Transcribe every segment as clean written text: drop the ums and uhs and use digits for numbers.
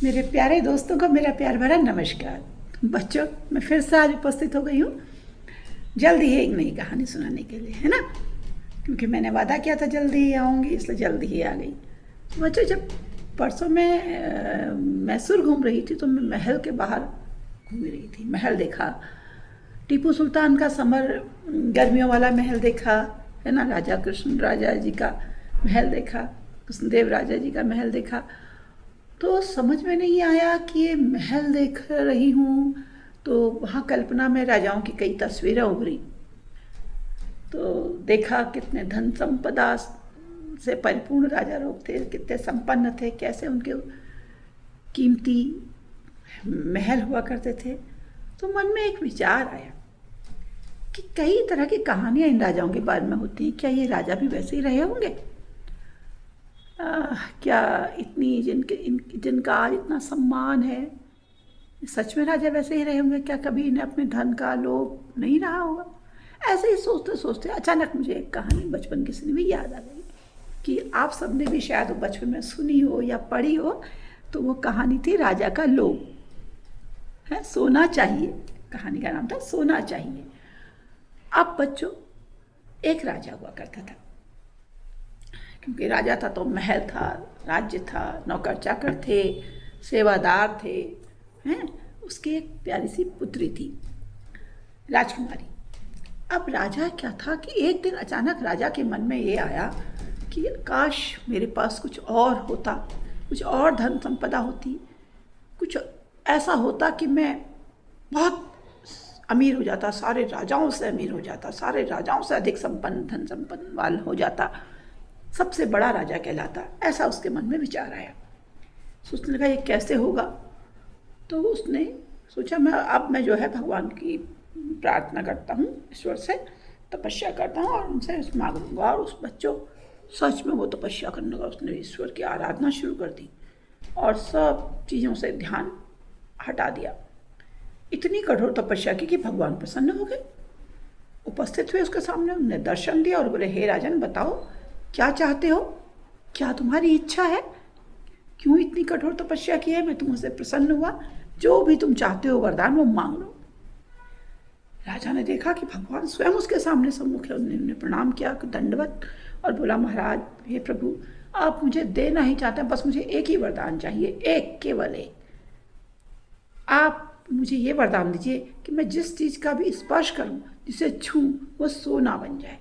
मेरे प्यारे दोस्तों को मेरा प्यार भरा नमस्कार। बच्चों, मैं फिर से आज उपस्थित हो गई हूँ जल्दी ही एक नई कहानी सुनाने के लिए, है ना। क्योंकि मैंने वादा किया था जल्दी ही आऊँगी, इसलिए जल्दी ही आ गई। बच्चों, जब परसों मैं मैसूर घूम रही थी तो मैं महल के बाहर घूम रही थी। महल देखा, टीपू सुल्तान का समर गर्मियों वाला महल देखा, है ना। राजा कृष्ण राजा जी का महल देखा, कृष्णदेव राजा जी का महल देखा। तो समझ में नहीं आया कि ये महल देख रही हूँ तो वहाँ कल्पना में राजाओं की कई तस्वीरें उभरी। तो देखा कितने धन संपदा से परिपूर्ण राजा लोग थे, कितने संपन्न थे, कैसे उनके कीमती महल हुआ करते थे। तो मन में एक विचार आया कि कई तरह की कहानियाँ इन राजाओं के बारे में होती हैं, क्या ये राजा भी वैसे ही रहे होंगे? क्या इतनी जिनका आज इतना सम्मान है, सच में राजा वैसे ही रहे होंगे? क्या कभी इन्हें अपने धन का लोभ नहीं रहा होगा? ऐसे ही सोचते सोचते अचानक मुझे एक कहानी बचपन की सुनी हुई याद आ गई कि आप सबने भी शायद बचपन में सुनी हो या पढ़ी हो। तो वो कहानी थी राजा का लोभ, है सोना चाहिए। कहानी का नाम था सोना चाहिए। अब बच्चों, एक राजा हुआ करता था। क्योंकि राजा था तो महल था, राज्य था, नौकर चाकर थे, सेवादार थे, हैं। उसकी एक प्यारी सी पुत्री थी, राजकुमारी। अब राजा क्या था कि एक दिन अचानक राजा के मन में ये आया कि काश मेरे पास कुछ और होता, कुछ और धन संपदा होती, कुछ ऐसा होता कि मैं बहुत अमीर हो जाता, सारे राजाओं से अमीर हो जाता, सारे राजाओं से अधिक संपन्न, धन संपन्न वाला हो जाता, सबसे बड़ा राजा कहलाता। ऐसा उसके मन में विचार आया। सोचने लगा ये कैसे होगा। तो उसने सोचा मैं जो है भगवान की प्रार्थना करता हूँ, ईश्वर से तपस्या करता हूँ और उनसे मांगूंगा। और उस बच्चों सच में वो तपस्या करने लगा। उसने ईश्वर की आराधना शुरू कर दी और सब चीज़ों से ध्यान हटा दिया। इतनी कठोर तपस्या की कि भगवान प्रसन्न हो गए, उपस्थित हुए उसके सामने। उन्हें दर्शन दिया और बोले, हे राजन, बताओ क्या चाहते हो, क्या तुम्हारी इच्छा है, क्यों इतनी कठोर तपस्या की है? मैं तुमसे प्रसन्न हुआ, जो भी तुम चाहते हो वरदान वो मांग लो। राजा ने देखा कि भगवान स्वयं उसके सामने सम्मुख है। उन्होंने प्रणाम किया, दंडवत, और बोला, महाराज, हे प्रभु, आप मुझे देना ही चाहते हैं, बस मुझे एक ही वरदान चाहिए, एक, केवल एक। आप मुझे ये वरदान दीजिए कि मैं जिस चीज़ का भी स्पर्श करूं, जिसे छूं, वो सोना बन जाए।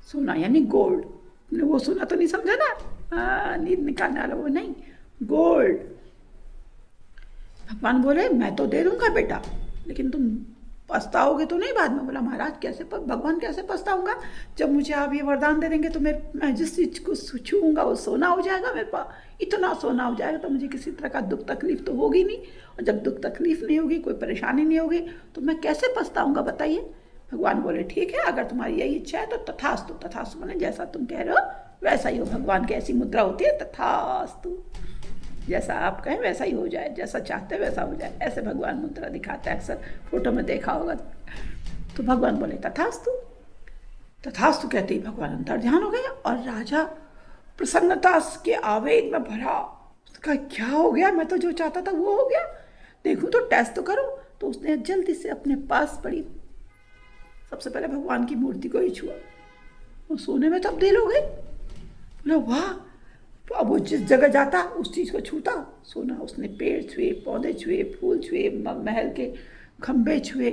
सोना यानी गोल्ड। वो सोना तो नहीं समझा ना, नींद निकालने वाला वो नहीं, गोल्ड। भगवान बोले, मैं तो दे दूंगा बेटा, लेकिन तुम पछताओगे तो नहीं बाद में। बोला, महाराज कैसे भगवान कैसे पछताऊंगा, जब मुझे आप ये वरदान दे देंगे तो मैं जिस चीज़ को छूऊंगा वो सोना हो जाएगा मेरे पास। इतना सोना हो जाएगा तो मुझे किसी तरह का दुख तकलीफ तो होगी नहीं, और जब दुख तकलीफ नहीं होगी, कोई परेशानी नहीं होगी, तो मैं कैसे पछताऊंगा, बताइए। भगवान बोले, ठीक है, अगर तुम्हारी यही इच्छा है तो तथास्तु। तथास्तु माने जैसा तुम कह रहे हो वैसा ही हो। भगवान की ऐसी मुद्रा होती है, तथास्तु, जैसा आप कहें वैसा ही हो जाए, जैसा चाहते हैं वैसा हो जाए। ऐसे भगवान मुद्रा दिखाते हैं, अक्सर फोटो में देखा होगा। तो भगवान बोले, तथास्तु। तथास्तु कहते ही भगवान अंतर ध्यान हो गए और राजा प्रसन्नता के आवेग में भरा। उसका क्या हो गया, मैं तो जो चाहता था वो हो गया, देखूं तो टेस्ट तो करूं। तो उसने जल्दी से अपने पास पड़ी सबसे पहले भगवान की मूर्ति को ही छुआ। वो सोने में तब्दील हो गई। बोला, वाह। तो अब वो जिस जगह जाता उस चीज़ को छूता सोना। उसने पेड़ छुए, पौधे छुए, फूल छुए, महल के खंभे छुए,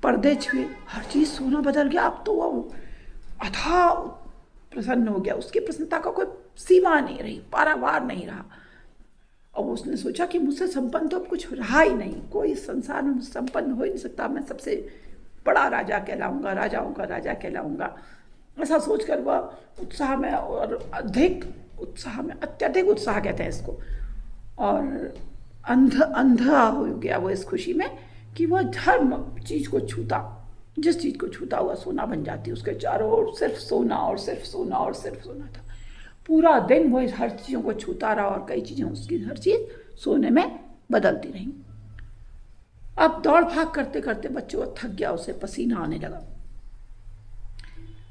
पर्दे छुए, हर चीज़ सोना बदल गया। अब तो वो अथाह प्रसन्न हो गया। उसकी प्रसन्नता का कोई सीमा नहीं रही, पारावार नहीं रहा। और उसने सोचा कि मुझसे संपन्न तो अब कुछ रहा ही नहीं, कोई संसार में मुझसे संपन्न हो ही नहीं सकता। मैं सबसे बड़ा राजा कहलाऊंगा, राजाओं का राजा कहलाऊंगा। ऐसा सोचकर वह उत्साह में, और अधिक उत्साह में, अत्यधिक उत्साह कहते हैं इसको, और अंधा हो गया वो इस खुशी में कि वह हर चीज़ को छूता, जिस चीज़ को छूता हुआ सोना बन जाती। उसके चारों ओर सिर्फ सोना और सिर्फ सोना और सिर्फ सोना था। पूरा दिन वो हर चीज़ों को छूता रहा और कई चीज़ें उसकी हर चीज़ सोने में बदलती रही। अब दौड़ भाग करते करते बच्चों को थक गया, उसे पसीना आने लगा।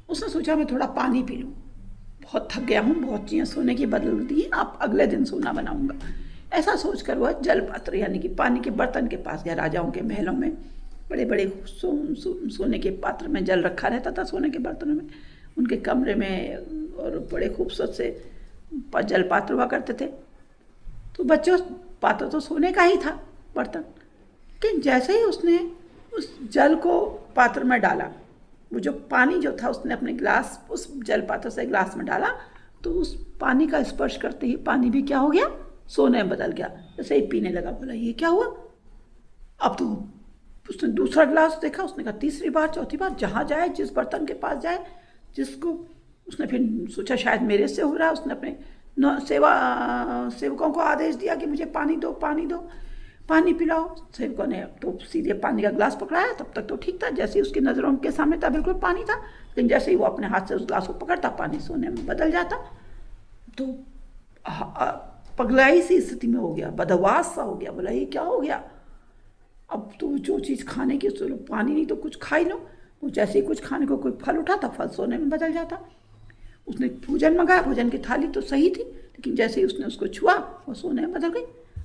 उसने सोचा मैं थोड़ा पानी पी लूँ, बहुत थक गया हूँ, बहुत चीज़ें सोने की बदल दी हैं, अब अगले दिन सोना बनाऊंगा। ऐसा सोचकर वह जल पात्र यानी कि पानी के बर्तन के पास गया। राजाओं के महलों में बड़े बड़े सोने के पात्र में जल रखा रहता था, सोने के बर्तनों में, उनके कमरे में, और बड़े खूबसूरत से जल पात्र हुआ करते थे। तो बच्चों, पात्र तो सोने का ही था बर्तन, लेकिन जैसे ही उसने उस जल को पात्र में डाला, वो जो पानी जो था उसने अपने गिलास उस जल पात्र से गिलास में डाला, तो उस पानी का स्पर्श करते ही पानी भी क्या हो गया, सोने में बदल गया। जैसे ही पीने लगा, बोला ये क्या हुआ। अब तो उसने दूसरा गिलास देखा, उसने कहा तीसरी बार, चौथी बार, जहाँ जाए, जिस बर्तन के पास जाए, जिसको उसने फिर सोचा शायद मेरे से हो रहा है। उसने अपने सेवकों को आदेश दिया कि मुझे पानी दो, पानी दो, पानी पिलाओ। सेवकों ने तो सीधे पानी का गिलास पकड़ाया। तब तक तो ठीक था, जैसे ही उसकी नज़रों के सामने था बिल्कुल पानी था, लेकिन जैसे ही वो अपने हाथ से उस गिलास को पकड़ता, पानी सोने में बदल जाता। तो पगलाई सी स्थिति में हो गया, बदहवास सा हो गया। बोला ये क्या हो गया। अब तो जो चीज़ खाने की, चलो पानी नहीं तो कुछ खा ही लो। वो जैसे ही कुछ खाने को कोई फल उठाता, फल सोने में बदल जाता। उसने भोजन मंगाया, भोजन की थाली तो सही थी, लेकिन जैसे ही उसने उसको छुआ, वो सोने में बदल गई।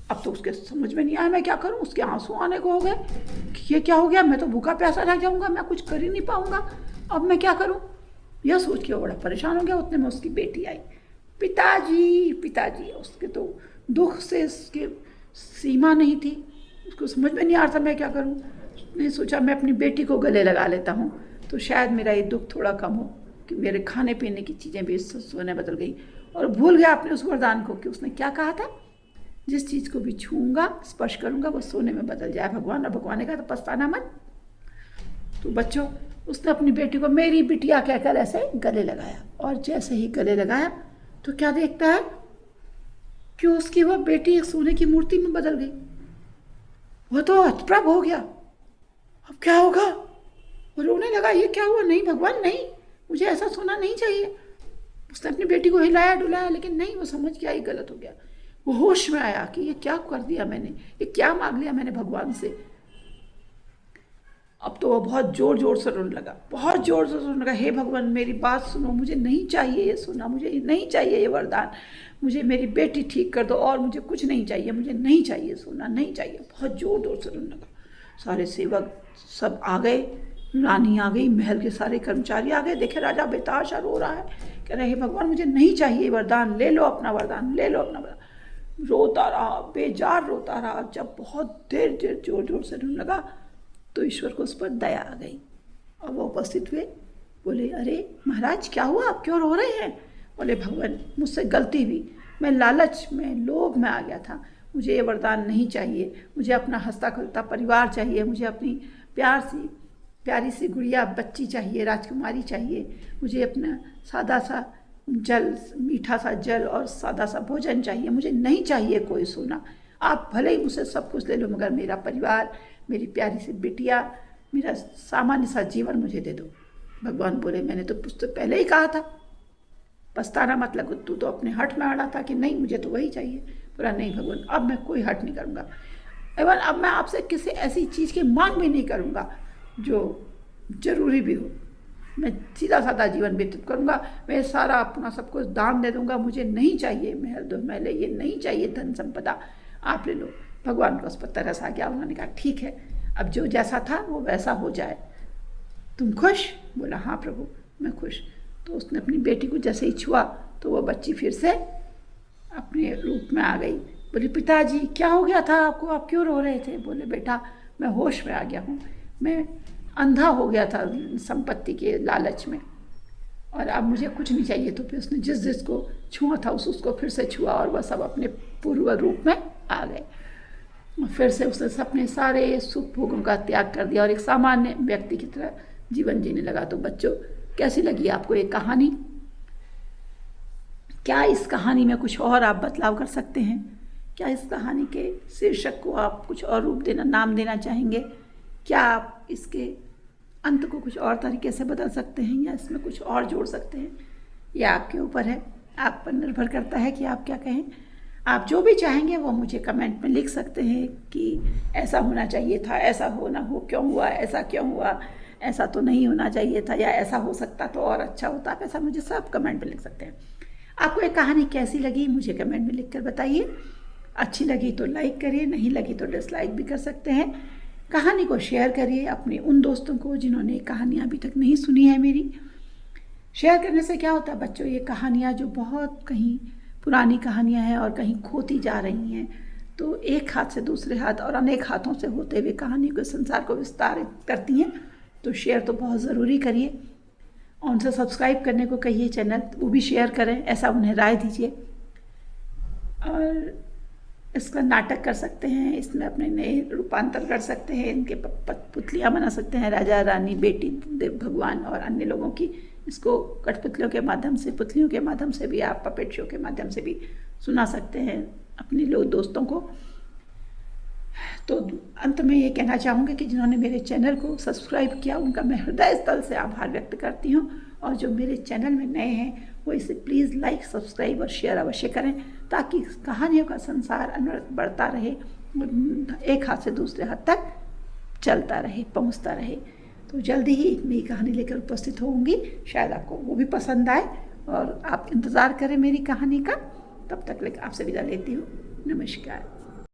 अब तो उसके समझ में नहीं आया मैं क्या करूं। उसके आंसू आने को हो गए कि ये क्या हो गया, मैं तो भूखा प्यासा रह जाऊंगा, मैं कुछ कर ही नहीं पाऊंगा, अब मैं क्या करूं। यह सोच के वो बड़ा परेशान हो गया। उतने में उसकी बेटी आई। पिताजी, पिताजी। उसके तो दुख से इसकी सीमा नहीं थी, उसको समझ में नहीं आ रहा था मैं क्या करूं। उसने सोचा मैं अपनी बेटी को गले लगा लेता हूं, तो शायद मेरा ये दुख थोड़ा कम हो, कि मेरे खाने पीने की चीज़ें भी सोने बदल गई। और भूल गया अपने उस वरदान को कि उसने क्या कहा था, जिस चीज़ को भी छूऊंगा, स्पर्श करूंगा, वो सोने में बदल जाए। भगवान, और भगवान ने कहा तो पछताना मत। तो बच्चों, उसने अपनी बेटी को मेरी बिटिया कहकर ऐसे गले लगाया, और जैसे ही गले लगाया तो क्या देखता है कि उसकी वह बेटी एक सोने की मूर्ति में बदल गई। वह तो हतप्रभ हो गया, अब क्या होगा। वो रोने लगा, ये क्या हुआ, नहीं भगवान नहीं, मुझे ऐसा सोना नहीं चाहिए। उसने अपनी बेटी को हिलाया डुलाया, लेकिन नहीं, वो समझ गया ये गलत हो गया। वो होश में आया कि ये क्या कर दिया मैंने, ये क्या मांग लिया मैंने भगवान से। अब तो वो बहुत जोर जोर से रोने लगा, बहुत जोर से रोने लगा, हे भगवान मेरी बात सुनो, मुझे नहीं चाहिए ये सोना, मुझे नहीं चाहिए ये वरदान, मुझे मेरी बेटी ठीक कर दो, और मुझे कुछ नहीं चाहिए, मुझे नहीं चाहिए सोना, नहीं चाहिए। बहुत जोर जोर से रोने लगा। सारे सेवक सब आ गए, रानी आ गई, महल के सारे कर्मचारी आ गए। देखे राजा बेताशा रो रहा है, कह रहे हे भगवान मुझे नहीं चाहिए वरदान, ले लो अपना वरदान, ले लो अपना वरदान। रोता रहा, बेजार रोता रहा। जब बहुत देर देर जोर जोर से रोने लगा, तो ईश्वर को उस पर दया आ गई, और वो उपस्थित हुए। बोले अरे महाराज क्या हुआ, आप क्यों रो रहे हैं। बोले भगवान मुझसे गलती हुई, मैं लालच में, लोभ में आ गया था, मुझे ये वरदान नहीं चाहिए, मुझे अपना हंसता खेलता परिवार चाहिए, मुझे अपनी प्यारी सी गुड़िया बच्ची चाहिए, राजकुमारी चाहिए, मुझे अपना सादा सा जल, मीठा सा जल और सादा सा भोजन चाहिए, मुझे नहीं चाहिए कोई सोना। आप भले ही मुझसे सब कुछ ले लो, मगर मेरा परिवार, मेरी प्यारी सी बिटिया, मेरा सामान्य सा जीवन मुझे दे दो। भगवान बोले मैंने तो तुझसे पहले ही कहा था, पछताना मत लगो, तू तो अपने हट में अड़ा था कि नहीं मुझे तो वही चाहिए। बोला नहीं भगवान, अब मैं कोई हट नहीं करूँगा, एवं अब मैं आपसे किसी ऐसी चीज़ की मांग भी नहीं करूँगा जो जरूरी भी हो। मैं सीधा साधा जीवन व्यतीत करूँगा, मैं सारा अपना सब कुछ दान दे दूँगा, मुझे नहीं चाहिए महल दो महल, ये नहीं चाहिए धन संपदा, आप ले लो। भगवान को उस पर तरस आ गया। उन्होंने कहा ठीक है, अब जो जैसा था वो वैसा हो जाए, तुम खुश। बोला हाँ प्रभु मैं खुश। तो उसने अपनी बेटी को जैसे ही छुआ तो वो बच्ची फिर से अपने रूप में आ गई। बोली पिताजी क्या हो गया था आपको, आप क्यों रो रहे थे। बोले बेटा मैं होश में आ गया हूँ, मैं अंधा हो गया था संपत्ति के लालच में, और अब मुझे कुछ नहीं चाहिए। तो फिर उसने जिस जिसको छुआ था उसको फिर से छुआ, और वह सब अपने पूर्व रूप में आ गए। फिर से उसने अपने सारे सुख भोगों का त्याग कर दिया और एक सामान्य व्यक्ति की तरह जीवन जीने लगा। तो बच्चों कैसी लगी आपको ये कहानी। क्या इस कहानी में कुछ और आप बदलाव कर सकते हैं। क्या इस कहानी के शीर्षक को आप कुछ और रूप देना, नाम देना चाहेंगे। क्या आप इसके अंत को कुछ और तरीके से बदल सकते हैं, या इसमें कुछ और जोड़ सकते हैं। यह आपके ऊपर है, आप पर निर्भर करता है कि आप क्या कहें। आप जो भी चाहेंगे वो मुझे कमेंट में लिख सकते हैं कि ऐसा होना चाहिए था, ऐसा होना हो क्यों हुआ, ऐसा क्यों हुआ, ऐसा तो नहीं होना चाहिए था, या ऐसा हो सकता तो और अच्छा होता। आप ऐसा मुझे सब कमेंट में लिख सकते हैं। आपको ये कहानी कैसी लगी मुझे कमेंट में लिखकर बताइए। अच्छी लगी तो लाइक करिए, नहीं लगी तो डिसलाइक भी कर सकते हैं। कहानी को शेयर करिए अपने उन दोस्तों को जिन्होंने कहानियाँ अभी तक नहीं सुनी है मेरी। शेयर करने से क्या होता है बच्चों, ये कहानियाँ जो बहुत कहीं पुरानी कहानियाँ हैं और कहीं खोती जा रही हैं, तो एक हाथ से दूसरे हाथ और अनेक हाथों से होते हुए कहानी को, संसार को विस्तारित करती हैं। तो शेयर तो बहुत ज़रूरी करिए। और उनसे सब्सक्राइब करने को कहिए चैनल, वो भी शेयर करें, ऐसा उन्हें राय दीजिए। और इसका नाटक कर सकते हैं, इसमें अपने नए रूपांतर कर सकते हैं, इनके पुतलियाँ बना सकते हैं, राजा रानी, बेटी, देव, भगवान और अन्य लोगों की। इसको कठपुतलियों के माध्यम से, पुतलियों के माध्यम से भी, आप पपेट शो के माध्यम से भी सुना सकते हैं अपने लोग दोस्तों को। तो अंत में ये कहना चाहूँगी कि जिन्होंने मेरे चैनल को सब्सक्राइब किया उनका मैं हृदय स्थल से आभार व्यक्त करती हूँ। और जो मेरे चैनल में नए हैं वो इसे प्लीज़ लाइक, सब्सक्राइब और शेयर अवश्य करें, ताकि कहानियों का संसार अनवरत बढ़ता रहे, एक हाथ से दूसरे हाथ तक चलता रहे, पहुँचता रहे। तो जल्दी ही एक नई कहानी लेकर उपस्थित होंगी, शायद आपको वो भी पसंद आए और आप इंतज़ार करें मेरी कहानी का। तब तक आपसे विदा लेती हूँ। नमस्कार।